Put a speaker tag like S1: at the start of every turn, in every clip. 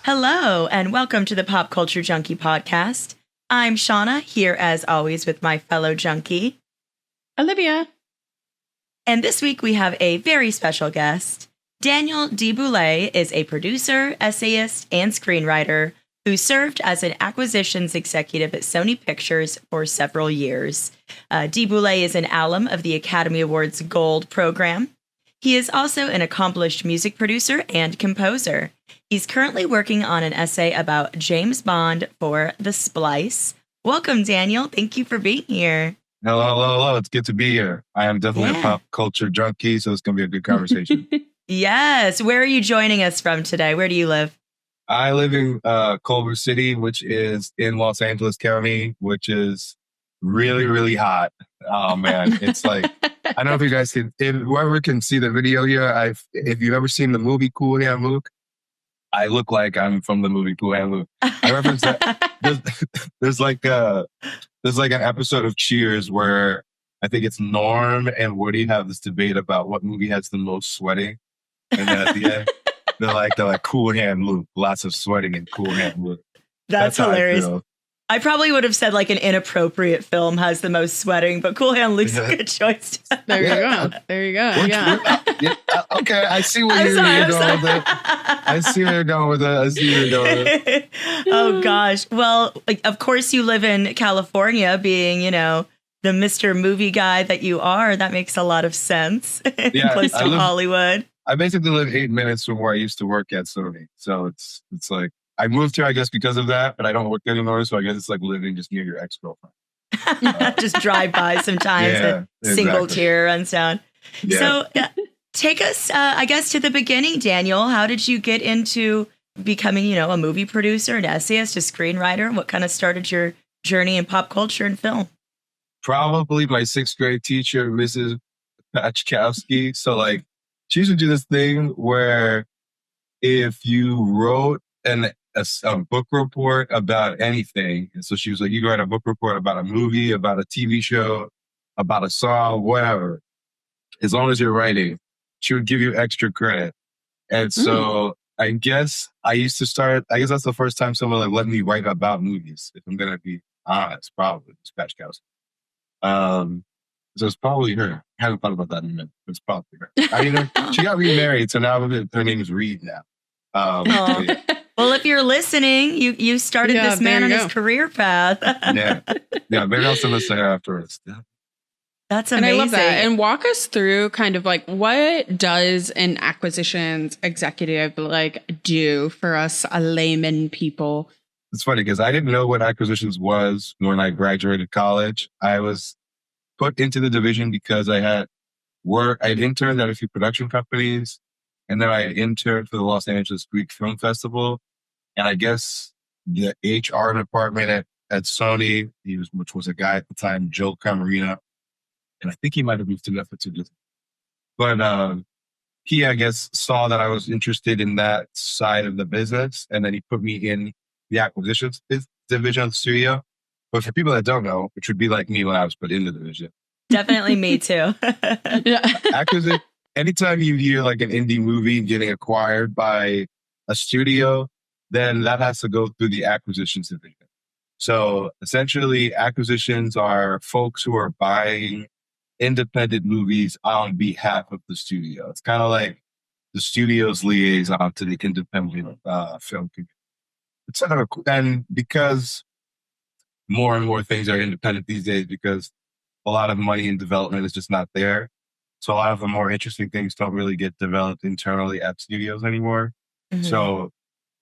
S1: Hello, and welcome to the Pop Culture Junkie podcast. I'm Shauna, here as always with my fellow junkie,
S2: Olivia.
S1: And this week we have a very special guest. Daniel D. Boulay is a producer, essayist, and screenwriter who served as an acquisitions executive at Sony Pictures for several years. D. Boulay is an alum of the Academy Awards Gold program. He is also an accomplished music producer and composer. He's currently working on an essay about James Bond for The Splice. Welcome, Daniel. Thank you for being here.
S3: Hello. It's good to be here. I am definitely a pop culture junkie, so it's going to be a good conversation.
S1: Yes. Where are you joining us from today? Where do you live?
S3: I live in Culver City, which is in Los Angeles County, which is really, really hot. Oh, man. It's like, I don't know if you guys can, if whoever can see the video here, if you've ever seen the movie Cool Hand Luke, I look like I'm from the movie Cool Hand Luke. I reference that. There's like an episode of Cheers where I think it's Norm and Woody have this debate about what movie has the most sweating. And then at the end, they're like Cool Hand Luke, lots of sweating in Cool Hand Luke.
S1: That's hilarious. I probably would have said like an inappropriate film has the most sweating, but Cool Hand Luke's a good choice.
S2: There you go. Yeah.
S3: Okay, I see where you're going with it. I see where you're going with it.
S1: Oh, gosh. Well, of course you live in California, being, the Mr. Movie guy that you are. That makes a lot of sense. Close to Hollywood.
S3: I basically live 8 minutes from where I used to work at Sony. So it's like, I moved here, I guess, because of that, but I don't work there anymore. So I guess it's like living just near your ex-girlfriend.
S1: Just drive by sometimes. Single tear runs down. Yeah. So take us, I guess, to the beginning, Daniel. How did you get into becoming, a movie producer, an essayist, a screenwriter? What kind of started your journey in pop culture and film?
S3: Probably my 6th grade teacher, Mrs. Pachkowski. So like, she used to do this thing where if you wrote a book report about anything. And so she was like, you write a book report about a movie, about a TV show, about a song, whatever. As long as you're writing, she would give you extra credit. And so I guess that's the first time someone let me write about movies, if I'm going to be honest, probably Spatchkowski. So it's probably her. I haven't thought about that in a minute, but it's probably her. She got remarried, so now her name is Reed now. Yeah.
S1: Well, if you're listening, you started this man on his career path.
S3: Yeah. Maybe I'll send this to her afterwards. Yeah.
S1: That's amazing.
S2: And I love that. And walk us through kind of like what does an acquisitions executive do for us layman people?
S3: It's funny because I didn't know what acquisitions was when I graduated college. I was put into the division because I'd interned at a few production companies. And then I interned for the Los Angeles Greek Film Festival. And I guess the HR department at Sony, which was a guy at the time, Joe Camarino. And I think he might have moved to Netflix. But he, I guess, saw that I was interested in that side of the business. And then he put me in the acquisitions division of the studio. But for people that don't know, which would be like me when I was put in the division.
S1: Definitely me too.
S3: Anytime you hear like an indie movie getting acquired by a studio, then that has to go through the acquisitions division. So essentially, acquisitions are folks who are buying independent movies on behalf of the studio. It's kind of like the studio's liaison to the independent film community. And because more and more things are independent these days, because a lot of money in development is just not there. So a lot of the more interesting things don't really get developed internally at studios anymore. Mm-hmm. So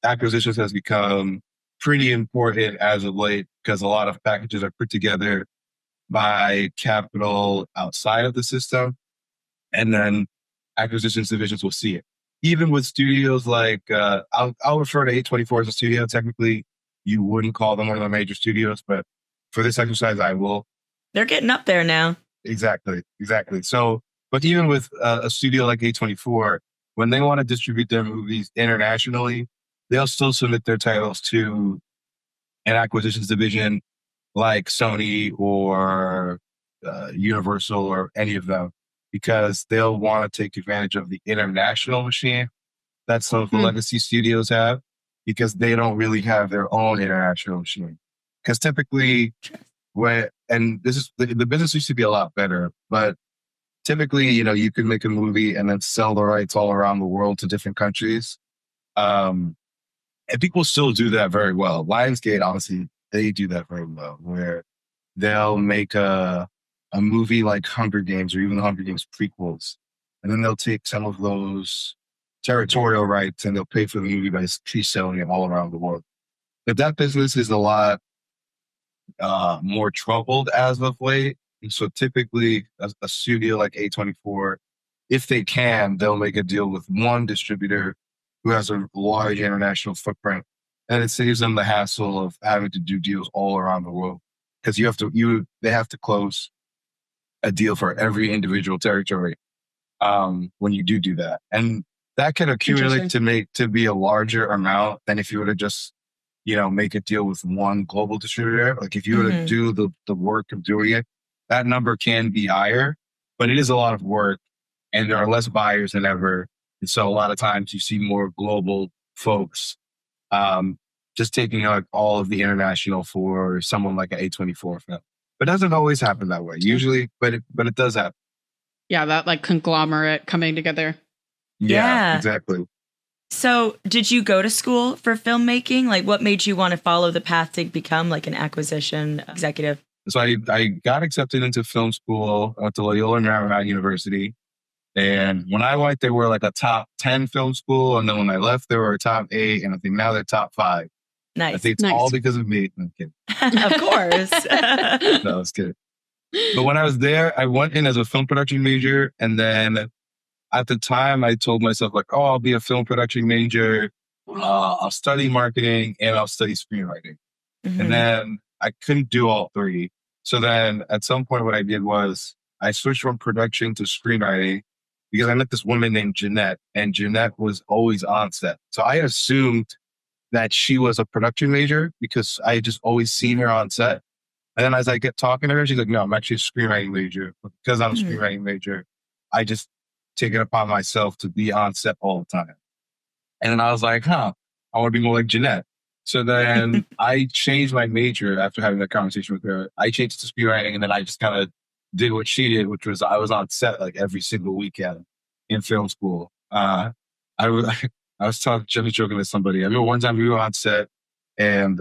S3: acquisitions has become pretty important as of late because a lot of packages are put together by capital outside of the system. And then acquisitions divisions will see it. Even with studios like, I'll refer to A24 as a studio. Technically, you wouldn't call them one of the major studios, but for this exercise, I will.
S1: They're getting up there now.
S3: Exactly. So, but even with a studio like A24, when they want to distribute their movies internationally, they'll still submit their titles to an acquisitions division like Sony or Universal or any of them, because they'll want to take advantage of the international machine that some of the legacy studios have. because they don't really have their own international machine. Because typically, and this is the business used to be a lot better, but typically, you can make a movie and then sell the rights all around the world to different countries. And people still do that very well. Lionsgate, honestly, they do that very well, where they'll make a movie like Hunger Games or even the Hunger Games prequels, and then they'll take some of those territorial rights and they'll pay for the movie by selling it all around the world. But that business is a lot more troubled as of late. And so typically a studio like A24, if they can, they'll make a deal with one distributor who has a large international footprint. And it saves them the hassle of having to do deals all around the world. Because they have to close a deal for every individual territory when you do that. And that can accumulate to be a larger amount than if you were to just make a deal with one global distributor. Like if you were to do the work of doing it, that number can be higher, but it is a lot of work and there are less buyers than ever. And so a lot of times you see more global folks just taking like all of the international for someone like an A24 film. But it doesn't always happen that way. Usually, but it does happen.
S2: Yeah, that like conglomerate coming together.
S1: Yeah,
S3: exactly.
S1: So did you go to school for filmmaking? Like what made you want to follow the path to become like an acquisition executive?
S3: So I got accepted into film school at the Loyola Marymount University. And when I went, they were like a top 10 film school. And then when I left, they were a top 8. And I think now they're top 5.
S1: Nice.
S3: I think it's all because of me. I'm kidding.
S1: Of course.
S3: No, it's good. But when I was there, I went in as a film production major. And then at the time, I told myself like, oh, I'll be a film production major. I'll study marketing and I'll study screenwriting. And then I couldn't do all 3. So then at some point, what I did was I switched from production to screenwriting because I met this woman named Jeanette, and Jeanette was always on set. So I assumed that she was a production major because I had just always seen her on set. And then as I get talking to her, she's like, no, I'm actually a screenwriting major. But because I'm a screenwriting major, I just take it upon myself to be on set all the time. And then I was like, I want to be more like Jeanette. So then I changed my major after having that conversation with her. I changed to screenwriting, and then I just kind of did what she did, which was I was on set like every single weekend in film school. I was just joking with somebody. I remember one time we were on set and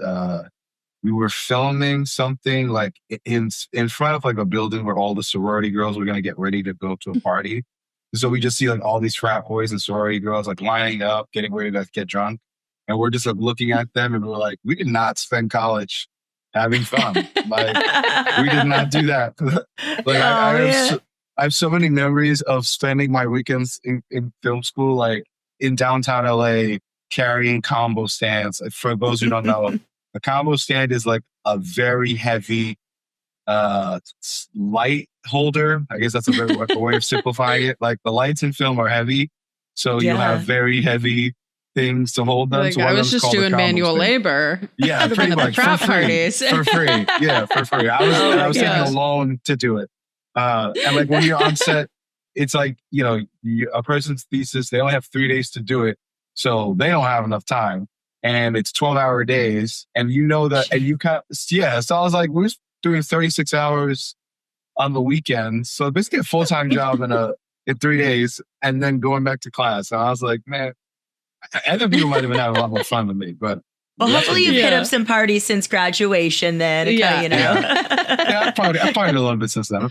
S3: we were filming something like in front of like a building where all the sorority girls were going to get ready to go to a party. So we just see like all these frat boys and sorority girls like lining up, getting ready to get drunk. And we're just like looking at them and we're like, we did not spend college having fun. Like we did not do that. Like I have so many memories of spending my weekends in film school, like in downtown LA, carrying combo stands. For those who don't know, a combo stand is like a very heavy light holder. I guess that's a way of simplifying it. Like the lights in film are heavy. So you have very heavy things to hold them.
S2: Like,
S3: so
S2: I was just doing manual labor.
S3: Yeah, pretty much.
S2: Frat parties.
S3: For free. Yeah, for free. I was taking a loan to do it. And like when you're on set, it's like, a person's thesis, they only have 3 days to do it. So they don't have enough time. And it's 12-hour days. And that, and you kind of, so I was like, we're doing 36 hours on the weekends. So basically a full-time job in 3 days and then going back to class. And I was like, man, other people might have been having a lot more fun than me, but.
S1: Well, hopefully you've hit up some parties since graduation then.
S3: I've partied a little bit since then.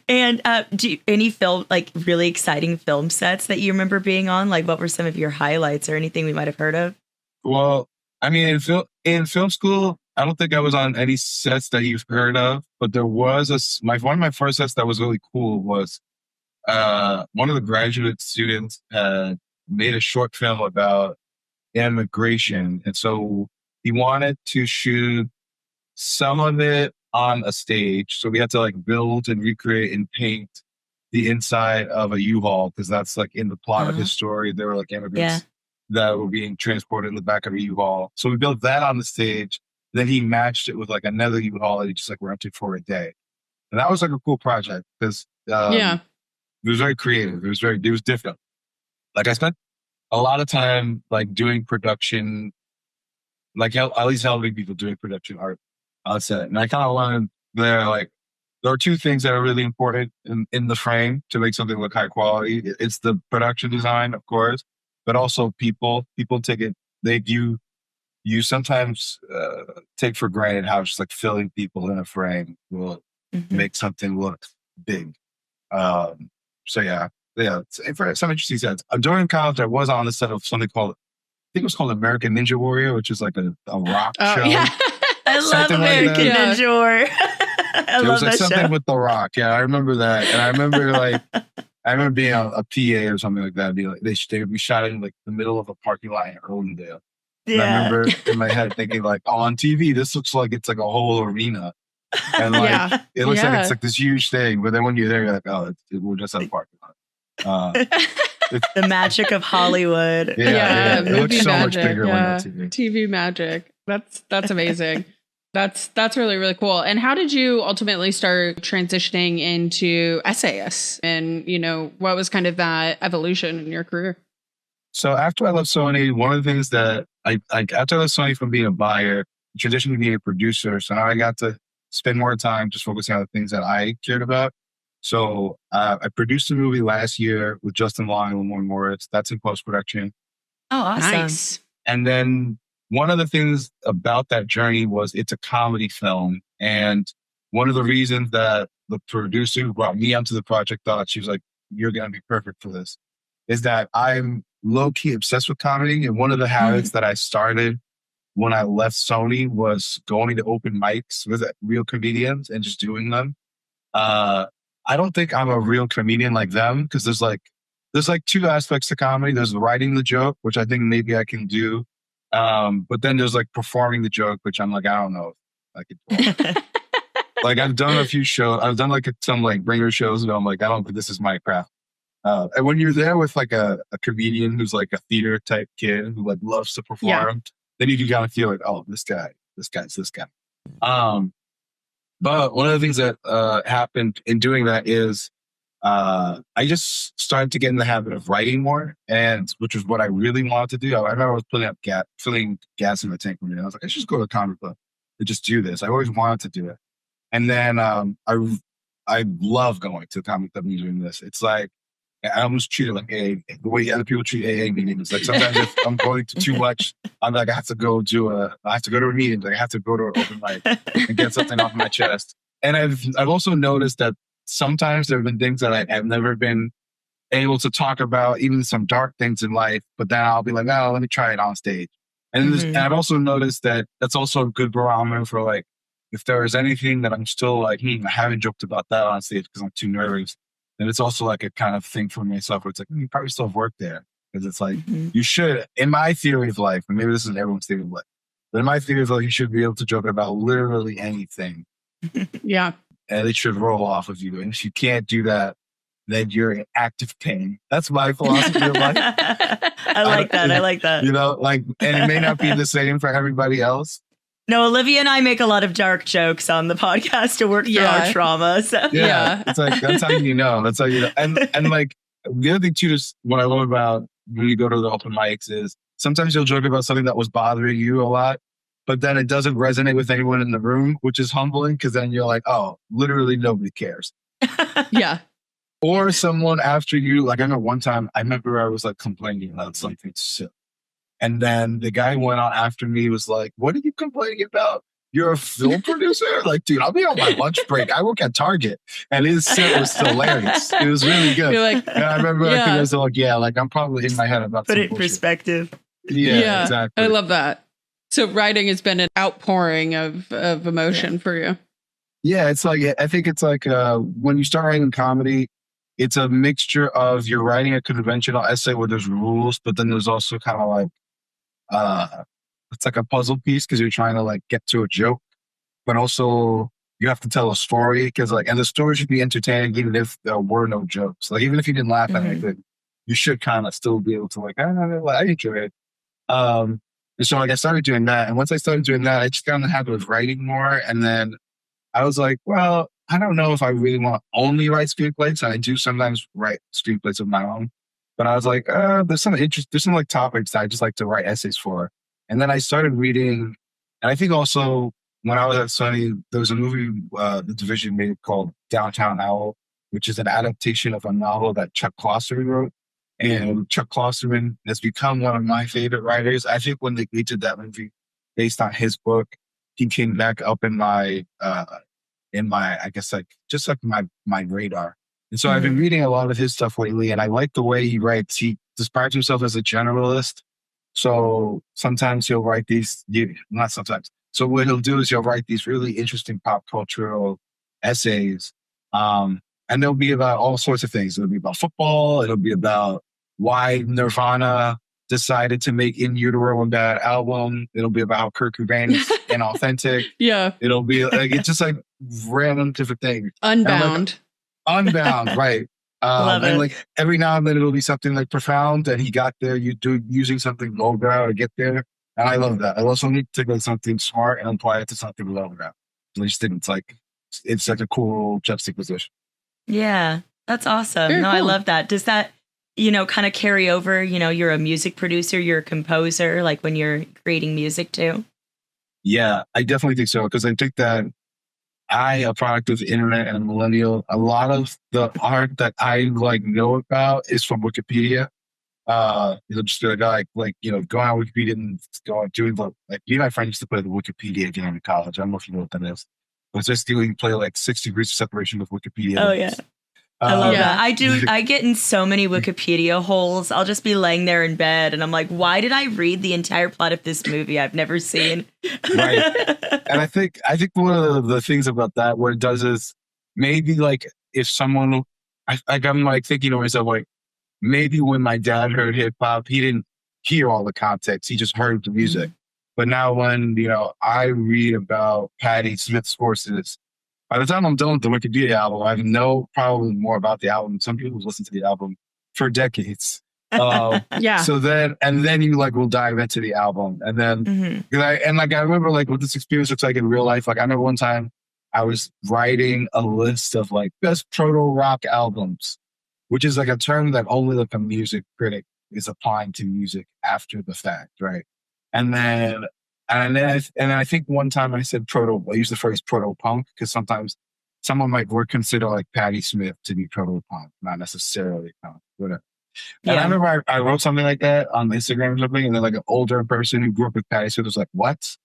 S1: And do any really exciting film sets that you remember being on? Like what were some of your highlights or anything we might have heard of?
S3: Well, I mean, in film school, I don't think I was on any sets that you've heard of, but there was one of my first sets that was really cool was one of the graduate students had made a short film about immigration. And so he wanted to shoot some of it on a stage. So we had to like build and recreate and paint the inside of a U-Haul because that's like in the plot of his story. There were like immigrants that were being transported in the back of a U-Haul. So we built that on the stage. Then he matched it with like another U-Haul that he just like rented for a day. And that was like a cool project because it was very creative. It was different. Like I spent a lot of time, like doing production, like at least helping people doing production art on set. And I kind of learned there, like, there are two things that are really important in the frame to make something look high quality. It's the production design, of course, but also people. People take it, you sometimes take for granted how just like filling people in a frame will make something look big. So yeah, for some interesting sets. During college, I was on the set of something called, I think it was called American Ninja Warrior, which is like a rock show.
S2: Yeah.
S1: I love
S3: Something like
S1: American
S3: that.
S1: Ninja War. I
S3: It
S1: love
S3: was like
S1: that
S3: something
S1: show.
S3: with The Rock. Yeah, I remember that, and I remember like I remember being a PA or something like that. Be like they would be shot in like the middle of a parking lot in Irwindale. And I
S1: Yeah.
S3: remember in my head thinking like, oh, on TV, this looks like it's like a whole arena. And like,
S2: Yeah.
S3: it looks like
S2: Yeah.
S3: it's like this huge thing. But then when you're there, you're like, oh, we're just at a parking lot.
S1: The magic of Hollywood.
S3: Yeah. It looks
S2: movie
S3: so much
S2: magic,
S3: bigger when
S2: yeah.
S3: it's TV.
S2: TV magic. That's amazing. That's really, really cool. And how did you ultimately start transitioning into essayists? And, what was kind of that evolution in your career?
S3: So after I left Sony, one of the things that after I left Sony from being a buyer, transitioned to being a producer. So now I got to spend more time just focusing on the things that I cared about. So I produced a movie last year with Justin Long and Lamorne Morris. That's in post-production.
S1: Oh, awesome.
S2: Nice.
S3: And then one of the things about that journey was it's a comedy film. And one of the reasons that the producer who brought me onto the project thought, she was like, you're going to be perfect for this, is that I'm low-key obsessed with comedy. And one of the habits that I started when I left Sony was going to open mics with real comedians and just doing them. I don't think I'm a real comedian like them because there's like two aspects to comedy. There's writing the joke, which I think maybe I can do. But then there's like performing the joke, which I'm like, I don't know if I could do. Like I've done a few shows. I've done like some like bringer shows, and I'm like, I don't think this is my craft. And when you're there with like a comedian who's like a theater type kid who like loves to perform, then you can kind of feel like, oh, this guy's this guy. But one of the things that happened in doing that is I just started to get in the habit of writing more, and which is what I really wanted to do. I remember I was filling gas in the tank one day. I was like, I should just go to a comic club and just do this. I always wanted to do it. And then I love going to the comic club and doing this. It's like, I almost treat it like the way other people treat AA meetings. Like sometimes if I'm going to too much, I'm like, I have to go to a meeting. Like I have to go to an open mic and get something off my chest. And I've also noticed that sometimes there have been things that I've never been able to talk about, even some dark things in life. But then I'll be like, oh, let me try it on stage. And, and I've also noticed that that's also a good barometer for like, if there is anything that I'm still like, I haven't joked about that on stage because I'm too nervous. And it's also like a kind of thing for myself where it's like, you probably still have work there. Because it's like, you should, in my theory of life, and maybe this isn't everyone's theory of life, but in my theory of life, you should be able to joke about literally anything.
S2: Yeah.
S3: And it should roll off of you. And if you can't do that, then you're in active pain. That's my philosophy of life.
S1: I like that.
S3: You know, like, and it may not be the same for everybody else.
S1: No, Olivia and I make a lot of dark jokes on the podcast to work through our trauma. So.
S3: Yeah. It's like, that's how you know. That's how you know. And like, the other thing too is what I love about when you go to the open mics is sometimes you'll joke about something that was bothering you a lot, but then it doesn't resonate with anyone in the room, which is humbling because then you're like, oh, literally nobody cares.
S2: Yeah.
S3: Or someone after you, like I know one time, I remember I was like complaining about something silly. And then the guy went on after me, was like, what are you complaining about? You're a film producer? Like, dude, I'll be on my lunch break. I work at Target. And his set was hilarious. It was really good.
S2: You're like,
S3: and I remember I was like, yeah, like I'm probably in my head about
S1: put
S3: some
S1: it in
S3: bullshit.
S1: perspective.
S3: Yeah, exactly.
S2: I love that. So writing has been an outpouring of emotion for you.
S3: Yeah, it's like, I think it's like when you start writing comedy, it's a mixture of you're writing a conventional essay where there's rules, but then there's also kind of like, it's like a puzzle piece because you're trying to like get to a joke, but also you have to tell a story because like, and the story should be entertaining even if there were no jokes. Like even if you didn't laugh at anything, you should kind of still be able to like, I enjoy it. And so like I started doing that, and once I started doing that, I just got in the habit of writing more, and then I was like, well, I don't know if I really want to only write screenplays. I do sometimes write screenplays of my own. but I was like, there's some like topics that I just like to write essays for. And then I started reading, and I think also when I was at Sony, there was a movie the division made called Downtown Owl, which is an adaptation of a novel that Chuck Klosterman wrote. And Chuck Klosterman has become one of my favorite writers. I think when they did that movie based on his book, he came back up in my I guess like just like my radar. And so I've been reading a lot of his stuff lately, and I like the way he writes. He describes himself as a generalist. So sometimes he'll write not sometimes. So what he'll do is he'll write these really interesting pop cultural essays. And they'll be about all sorts of things. It'll be about football. It'll be about why Nirvana decided to make In Utero a bad album. It'll be about how Kurt Cobain is inauthentic.
S2: Yeah.
S3: It'll be like, it's just like random different things.
S2: Unbound.
S3: Unbound, right.
S1: Love it.
S3: And like every now and then it'll be something like profound that he got there, using something lowbrow to get there. And I love that. I love something to take like something smart and apply it to something lowbrow. I just think it's like a cool juxtaposition.
S1: Yeah, that's awesome.
S2: Very
S1: I
S2: cool.
S1: love that. Does that, kind of carry over, you're a music producer, you're a composer, like when you're creating music too?
S3: Yeah, I definitely think so. Because I think that a product of the internet and a millennial, a lot of the art that I know about is from Wikipedia. It'll just be go on Wikipedia and go on doing me and my friend used to play the Wikipedia game in college. I don't know if you know what that is. But it's just you play like 6 degrees of separation with Wikipedia.
S1: Oh, yeah. I love
S2: Yeah.
S1: that. I get in so many Wikipedia holes. I'll just be laying there in bed and I'm like, why did I read the entire plot of this movie I've never seen?
S3: Right. And I think one of the things about that, what it does is maybe like if someone, I'm like thinking to myself, like maybe when my dad heard hip hop, he didn't hear all the context. He just heard the music. But now when, I read about Patti Smith's Horses, by the time I'm done with the Wikipedia album, I know probably more about the album. Some people listen to the album for decades.
S2: Yeah.
S3: So then you will dive into the album. And then, I remember what this experience looks like in real life. Like I remember one time I was writing a list of best proto rock albums, which is a term that only a music critic is applying to music after the fact. Right. And then I think one time I said I used the phrase proto punk because sometimes someone might consider Patti Smith to be proto punk, not necessarily punk, whatever. And I remember I wrote something like that on Instagram or something, and then an older person who grew up with Patti Smith was like, "What?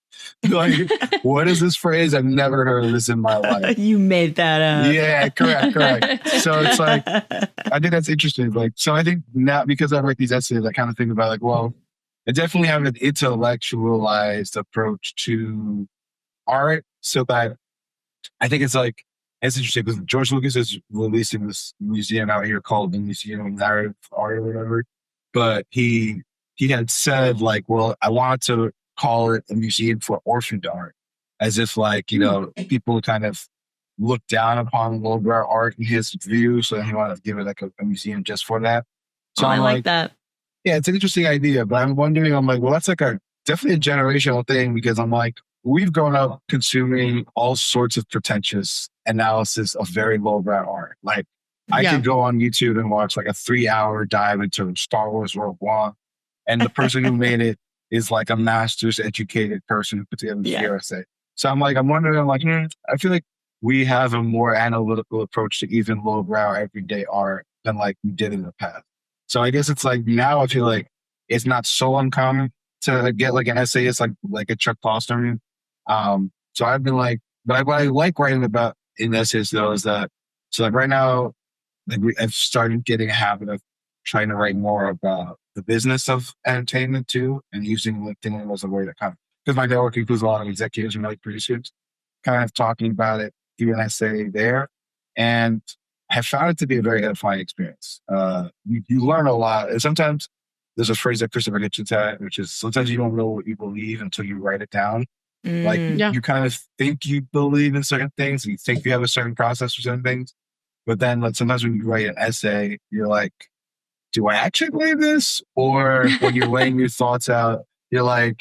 S3: What is this phrase? I've never heard of this in my life."
S1: You made that up.
S3: Yeah, correct. So it's I think that's interesting. So I think now because I write these essays, I kind of think about I definitely have an intellectualized approach to art. So that I think it's interesting because George Lucas is releasing this museum out here called the Museum of Narrative Art or whatever. But he had said I want to call it a museum for orphaned art, as if people kind of look down upon lowbrow art in his view. So he wanted to give it a museum just for that. So
S1: I like that.
S3: Yeah, it's an interesting idea, but I'm wondering, well, that's definitely a generational thing because we've grown up consuming all sorts of pretentious analysis of very lowbrow art. I could go on YouTube and watch a 3-hour dive into Star Wars Rogue One, and the person who made it is a master's educated person who put together the essay. So I'm wondering, I feel like we have a more analytical approach to even lowbrow everyday art than we did in the past. So I guess it's now I feel like it's not so uncommon to get an essayist like a Chuck Klosterman. So I've been but what I like writing about in essays though is that right now I've started getting a habit of trying to write more about the business of entertainment too, and using LinkedIn as a way to because my network includes a lot of executives and producers, kind of talking about it, do an essay there, and I have found it to be a very edifying experience. You learn a lot. And sometimes there's a phrase that Christopher Hitchens had, which is sometimes you don't know what you believe until you write it down. You kind of think you believe in certain things and you think you have a certain process for certain things. But then sometimes when you write an essay, you're like, do I actually believe this? Or when you're laying your thoughts out, you're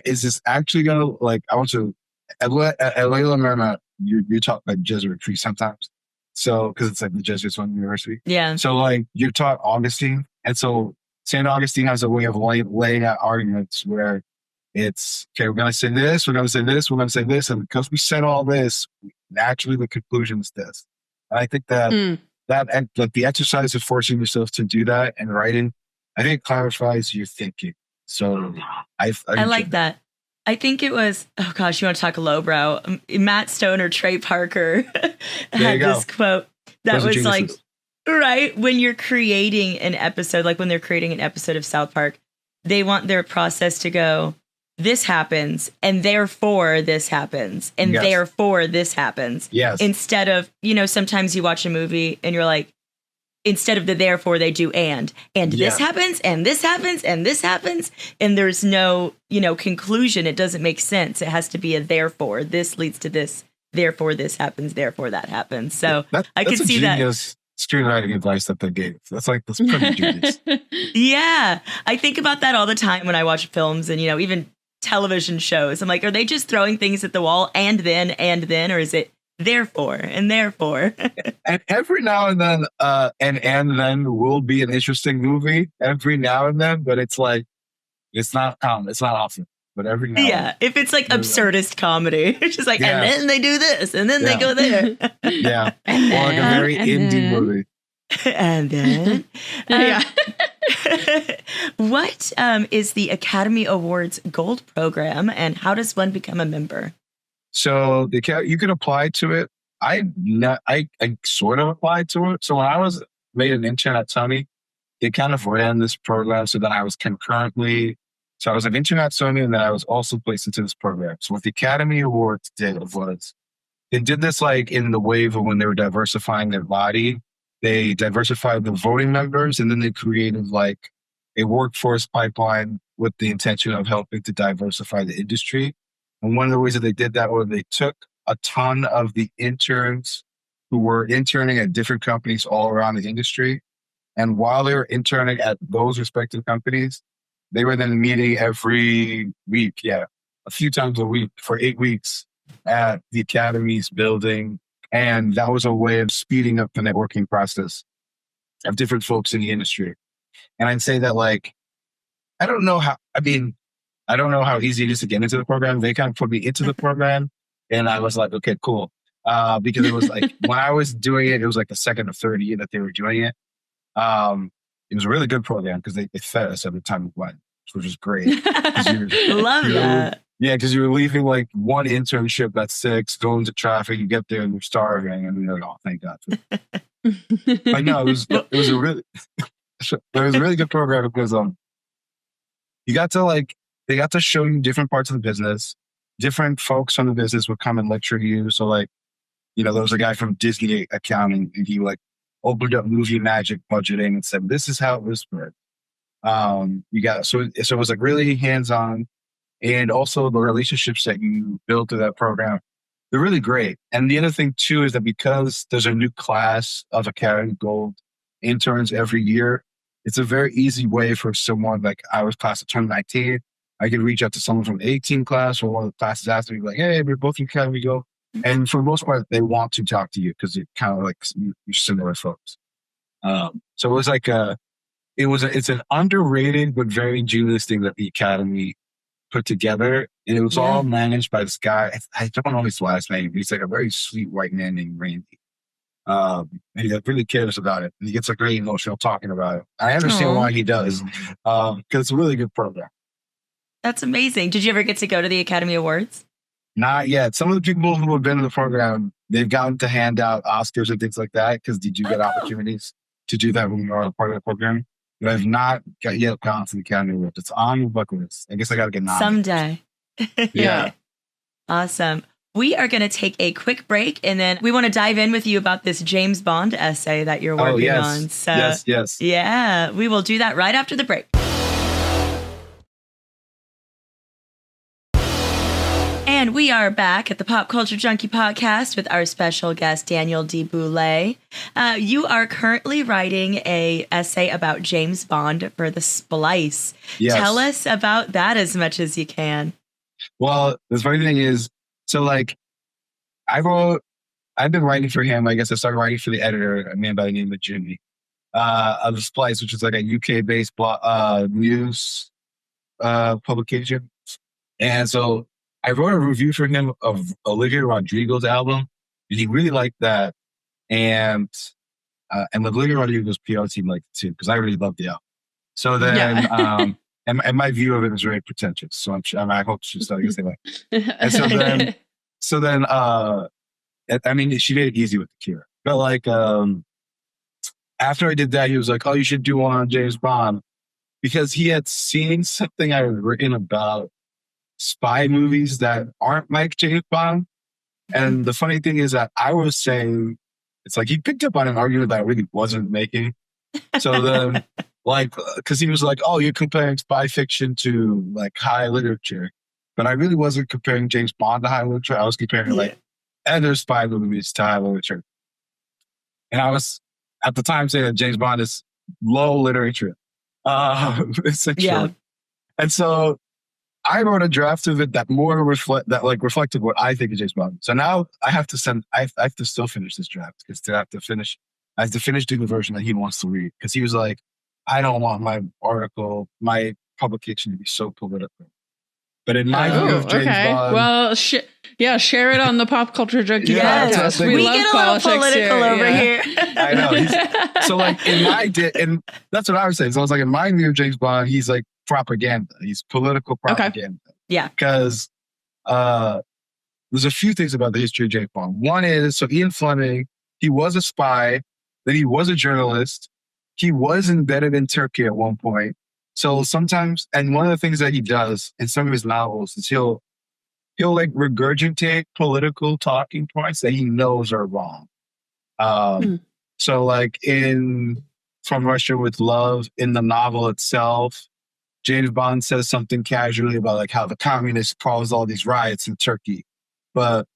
S3: is this actually going to, I want to, at Layla Marmot, you talk about Jesuit priest sometimes. So, because it's the Jesuits one university.
S1: Yeah.
S3: So, you're taught Augustine, And so St. Augustine has a way of laying out arguments where it's, okay, we're going to say this, we're going to say this, we're going to say this. And because we said all this, naturally the conclusion is this. And I think that the exercise of forcing yourself to do that and writing, I think clarifies your thinking. So
S1: I like that. I think it was, oh gosh, you want to talk lowbrow? Matt Stone or Trey Parker had this quote that was like, right, when you're creating an episode, like when they're creating an episode of South Park, they want their process to go, this happens, and therefore this happens, and therefore this happens.
S3: Yes.
S1: Instead of, sometimes you watch a movie and you're like, instead of the therefore, they do and this happens, and this happens, and this happens, and there's no, conclusion. It doesn't make sense. It has to be a therefore. This leads to this. Therefore, this happens. Therefore, that happens. So I could see that.
S3: Screenwriting advice that they gave. That's pretty genius.
S1: Yeah. I think about that all the time when I watch films and, even television shows. I'm like, are they just throwing things at the wall and then, or is it therefore and therefore?
S3: And every now and then, and then will be an interesting movie every now and then, but it's like, it's not often, but every now and then.
S1: If it's like absurdist comedy, it's just like, and then they do this, and then they go there.
S3: Yeah. Or like a very indie movie.
S1: And then, what is the Academy Awards Gold Program, and how does one become a member?
S3: So you can apply to it. I sort of applied to it. So when I was made an intern at Sony, they kind of ran this program so that I was concurrently. So I was an intern at Sony, and then I was also placed into this program. So what the Academy Awards did was, they did this like in the wave of when they were diversifying their body. They diversified the voting members, and then they created like a workforce pipeline with the intention of helping to diversify the industry. And one of the ways that they did that was they took a ton of the interns who were interning at different companies all around the industry. And while they were interning at those respective companies, they were then meeting every week, a few times a week for 8 weeks at the Academy's building. And that was a way of speeding up the networking process of different folks in the industry. And I'd say that I don't know how easy it is to get into the program. They kind of put me into the program, and I was like, okay, cool. Because it was like, when I was doing it, it was like the second or third year that they were doing it. It was a really good program because they fed us every time we went, which was great.
S1: Love that.
S3: Yeah, because you were leaving like one internship at 6, going to traffic, you get there and you're starving, and you're like, oh, thank God. But no, it was a really good program because they got to show you different parts of the business. Different folks from the business would come and lecture you. So there was a guy from Disney accounting, and he opened up movie magic budgeting and said, this is how it was spread. So it was really hands-on. And also the relationships that you build through that program, they're really great. And the other thing too is that because there's a new class of Academy Gold interns every year, it's a very easy way for someone like I was class of 2019. I could reach out to someone from 18 class or one of the classes after me, like, hey, we're both in Academy Gold. And for the most part, they want to talk to you because you're kind of like you're similar folks. So it was like it's an underrated but very genius thing that the Academy put together, and it was all managed by this guy. I don't know his last name, but he's like a very sweet white man named Randy. And he really cares about it, and he gets really emotional talking about it. I understand why he does, because it's a really good program.
S1: That's amazing. Did you ever get to go to the Academy Awards?
S3: Not yet. Some of the people who have been in the program, they've gotten to hand out Oscars and things like that, because did you get opportunities to do that when you are a part of the program? But I've not yet gone to the Academy Awards. It's on your bucket list. I guess I got to get nominated.
S1: Someday.
S3: Yeah.
S1: Awesome. We are going to take a quick break, and then we want to dive in with you about this James Bond essay that you're working on. So,
S3: yes.
S1: Yeah, we will do that right after the break. And we are back at the Pop Culture Junkie podcast with our special guest, Daniel D. Boulay. You are currently writing an essay about James Bond for The Splice.
S3: Yes.
S1: Tell us about that as much as you can.
S3: Well, the funny thing is, I've been writing for him. I guess I started writing for the editor, a man by the name of Jimmy. of the Splice, which is like a UK-based news publication. And so I wrote a review for him of Olivia Rodrigo's album, and he really liked that. And Olivia Rodrigo's PR team liked it too, because I really loved the album. So then, and my view of it is very pretentious. So I hope she's not gonna say that. And so then, I mean, she made it easy with the Cure. But like, after I did that, he was like, "Oh, you should do one on James Bond," because he had seen something I had written about spy movies that aren't like James Bond. And the funny thing is that I was saying, it's like he picked up on an argument that I really wasn't making. So then, like, because he was like, "Oh, you're comparing spy fiction to like high literature," but I really wasn't comparing James Bond to high literature. I was comparing like other spy movies to high literature. And I was at the time saying that James Bond is low literature, essentially. Yeah. And so I wrote a draft of it that reflected what I think of James Bond. So now I have to still finish this draft, because I have to finish doing the version that he wants to read, because he was like, "I don't want my publication to be so political." But in my view of James Bond,
S2: well, share it on the Pop Culture Junkie podcast.
S1: We get a little political over here.
S3: I know. So like and that's what I was saying. So I was like, in my view of James Bond, he's like propaganda. He's political propaganda.
S1: Okay. Yeah.
S3: Because there's a few things about the history of James Bond. One is, so Ian Fleming, he was a spy, then he was a journalist. He was embedded in Turkey at one point. So sometimes, and one of the things that he does in some of his novels is he'll like regurgitate political talking points that he knows are wrong. So like in From Russia with Love, in the novel itself, James Bond says something casually about like how the communists caused all these riots in Turkey, but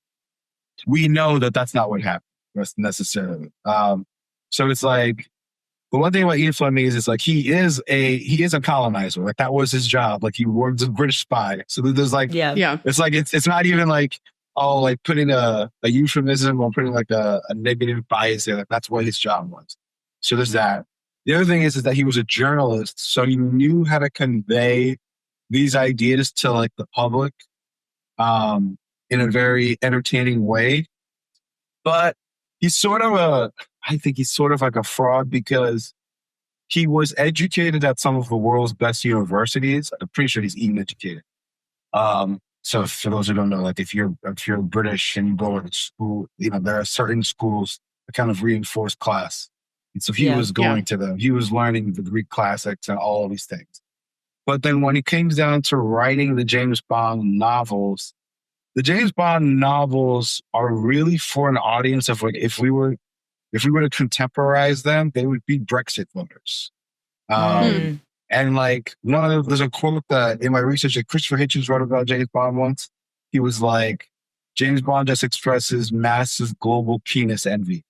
S3: we know that that's not what happened necessarily. So it's like, the one thing about Ian Fleming is like he is a colonizer. Like that was his job. Like he was a British spy. So there's like, it's like it's not even like, oh, like putting a euphemism or putting like a negative bias there. Like that's what his job was. So there's that. The other thing is that he was a journalist, so he knew how to convey these ideas to like the public in a very entertaining way. But I think he's sort of like a fraud, because he was educated at some of the world's best universities. I'm pretty sure he's even educated. So for those who don't know, like if you're British and you go to school, there are certain schools that kind of reinforce class. And so he was going to them. He was learning the Greek classics and all of these things. But then when it comes down to writing the James Bond novels are really for an audience of like, if we were to contemporize them, they would be Brexit voters. And like there's a quote that in my research that Christopher Hitchens wrote about James Bond once. He was like, James Bond just expresses massive global penis envy.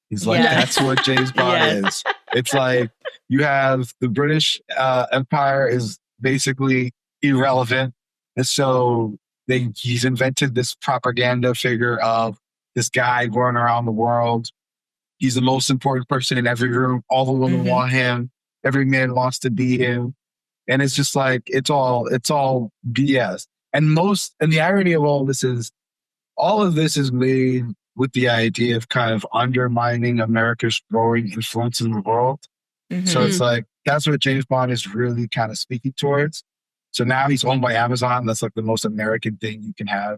S3: He's like, that's what James Bond is. It's like you have the British Empire is basically irrelevant. And so he's invented this propaganda figure of this guy going around the world. He's the most important person in every room. All the women want him. Every man wants to be him. And it's just like, it's all BS. And the irony of all this is, all of this is made with the idea of kind of undermining America's growing influence in the world. So it's like, that's what James Bond is really kind of speaking towards. So now he's owned by Amazon. That's like the most American thing you can have.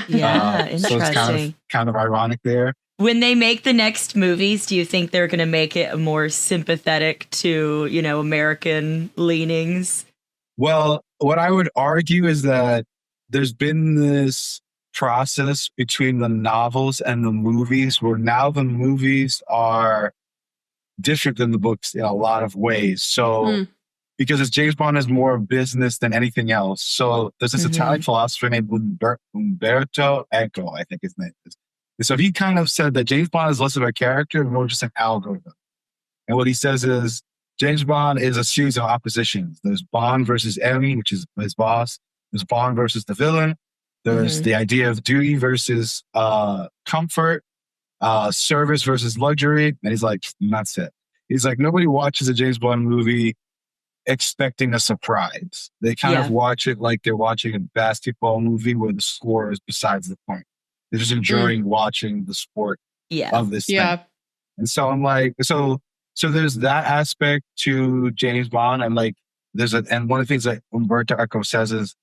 S1: Yeah, interesting.
S3: So it's kind of ironic there.
S1: When they make the next movies, do you think they're going to make it more sympathetic to, American leanings?
S3: Well, what I would argue is that there's been this process between the novels and the movies where now the movies are different than the books in a lot of ways. So because James Bond is more business than anything else. So there's this Italian philosopher named Umberto Eco, I think his name is. And so he kind of said that James Bond is less of a character and more just an algorithm. And what he says is James Bond is a series of oppositions. There's Bond versus M, which is his boss. There's Bond versus the villain. There's the idea of duty versus comfort, service versus luxury. And he's like, that's it. He's like, nobody watches a James Bond movie expecting a surprise. They kind of watch it like they're watching a basketball movie where the score is besides the point. They're just enjoying watching the sport of this thing. And so I'm like, so there's that aspect to James Bond. And like, and one of the things that Umberto Eco says is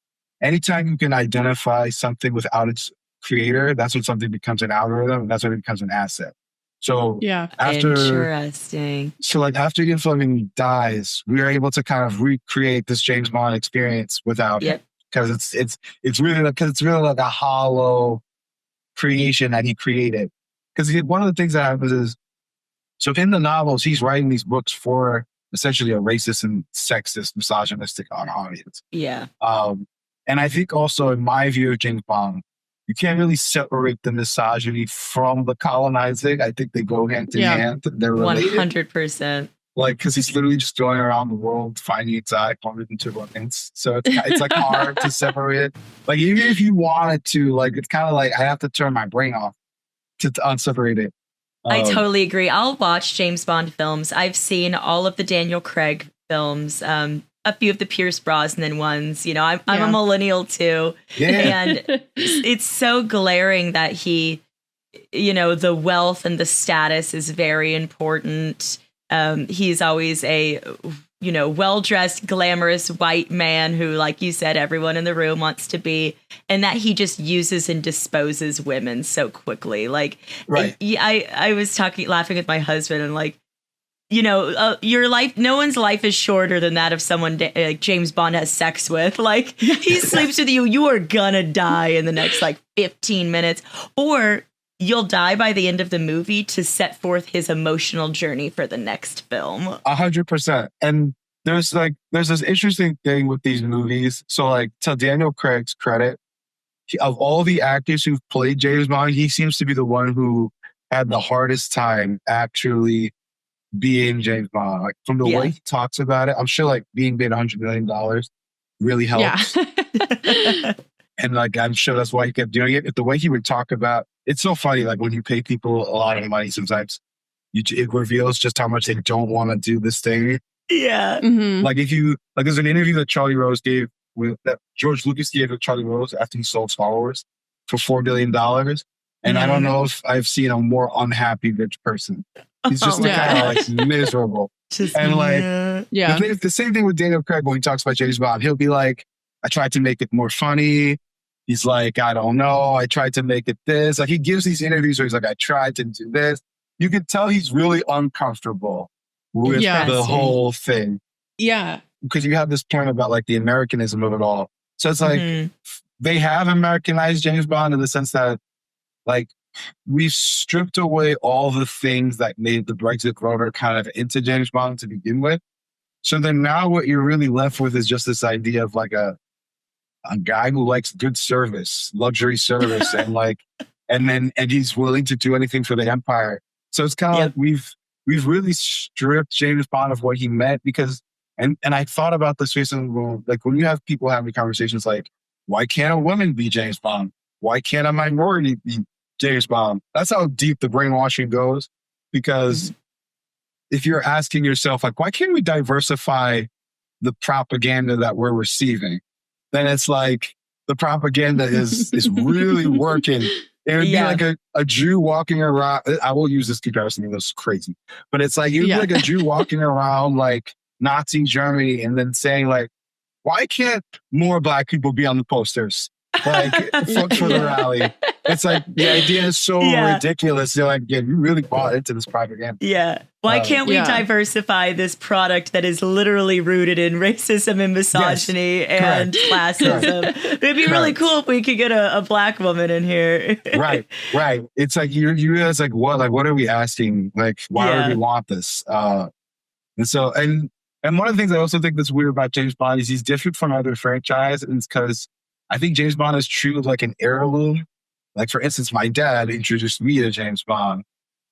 S3: anytime you can identify something without its creator, that's when something becomes an algorithm, and that's when it becomes an asset. So
S1: interesting.
S3: So like after Ian Fleming dies, we are able to kind of recreate this James Bond experience without him, because it's really like a hollow creation that he created. Because one of the things that happens is, so in the novels, he's writing these books for essentially a racist and sexist, misogynistic audience.
S1: Yeah.
S3: And I think also in my view of James Bond, you can't really separate the misogyny from the colonizing. I think they go hand in hand. They're related.
S1: 100%.
S3: Like, because he's literally just going around the world finding exotic women to romance. So it's like hard to separate it. Like, even if you wanted to, like, it's kind of like I have to turn my brain off to unseparate it.
S1: I totally agree. I'll watch James Bond films. I've seen all of the Daniel Craig films, a few of the Pierce Brosnan ones. You know, I'm a millennial too. Yeah. And it's so glaring that he, you know, the wealth and the status is very important. He's always a, you know, well-dressed, glamorous white man who, like you said, everyone in the room wants to be, and that he just uses and disposes women so quickly. Like, I was laughing with my husband, and like, you know, your life, no one's life is shorter than that of someone James Bond has sex with. Like, he sleeps with you, you are gonna die in the next like 15 minutes, or you'll die by the end of the movie to set forth his emotional journey for the next film.
S3: 100%. And there's this interesting thing with these movies. So like, to Daniel Craig's credit, of all the actors who've played James Bond, he seems to be the one who had the hardest time actually being James Bond. Like, from the way he talks about it, I'm sure like being paid $100 million really helps. And like, I'm sure that's why he kept doing it. The way he would talk about, it's so funny. Like, when you pay people a lot of money, sometimes it reveals just how much they don't want to do this thing.
S1: Yeah.
S2: Mm-hmm.
S3: Like, there's an interview that Charlie Rose gave that George Lucas gave to Charlie Rose after he sold Star Wars for $4 billion. And I don't know if I've seen a more unhappy rich person. He's just kind of like miserable. And like, the same thing with Daniel Craig when he talks about James Bond. He'll be like, I tried to make it more funny. He's like, I don't know. I tried to make it this. Like, he gives these interviews where he's like, I tried to do this. You can tell he's really uncomfortable with the whole thing.
S2: Yeah.
S3: Because you have this point about like the Americanism of it all. So it's like, they have Americanized James Bond in the sense that like, we've stripped away all the things that made the Brexit voter kind of into James Bond to begin with. So then now what you're really left with is just this idea of like a guy who likes good service, luxury service, and like, and he's willing to do anything for the empire. So it's kind of like we've really stripped James Bond of what he meant, because, and I thought about this recently, like when you have people having conversations like, why can't a woman be James Bond? Why can't a minority be James Bond? That's how deep the brainwashing goes. Because if you're asking yourself, like, why can't we diversify the propaganda that we're receiving? Then it's like the propaganda is really working. It would be like a Jew walking around. I will use this comparison because it's crazy. But it's like, you'd be like a Jew walking around like Nazi Germany and then saying like, why can't more Black people be on the posters? Like, for the rally. It's like, the idea is so ridiculous. They're like, you really bought into this propaganda.
S1: Yeah. Why can't we diversify this product that is literally rooted in racism and misogyny and classism? It'd be really cool if we could get a Black woman in here.
S3: Right. It's like, you realize like, what are we asking? Like, why would we want this? And one of the things I also think that's weird about James Bond is he's different from other franchises, because I think James Bond is true of like an heirloom. Like, for instance, my dad introduced me to James Bond.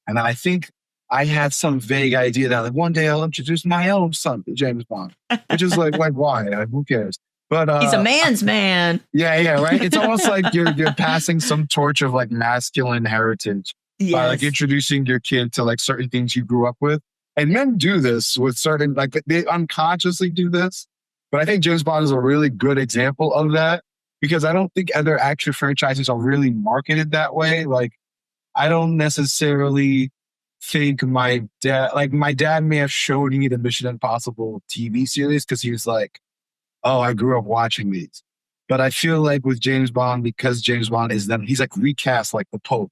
S3: And then I think I had some vague idea that like one day I'll introduce my own son to James Bond, which is like why? Like, who cares? But
S1: he's a man's man.
S3: Yeah, right. It's almost like you're passing some torch of like masculine heritage by like introducing your kid to like certain things you grew up with. And men do this with certain, like they unconsciously do this. But I think James Bond is a really good example of that because I don't think other action franchises are really marketed that way. Like, I don't necessarily think my dad may have showed me the Mission Impossible TV series because he was like, oh, I grew up watching these. But I feel like with James Bond, because James Bond is then he's like recast like the Pope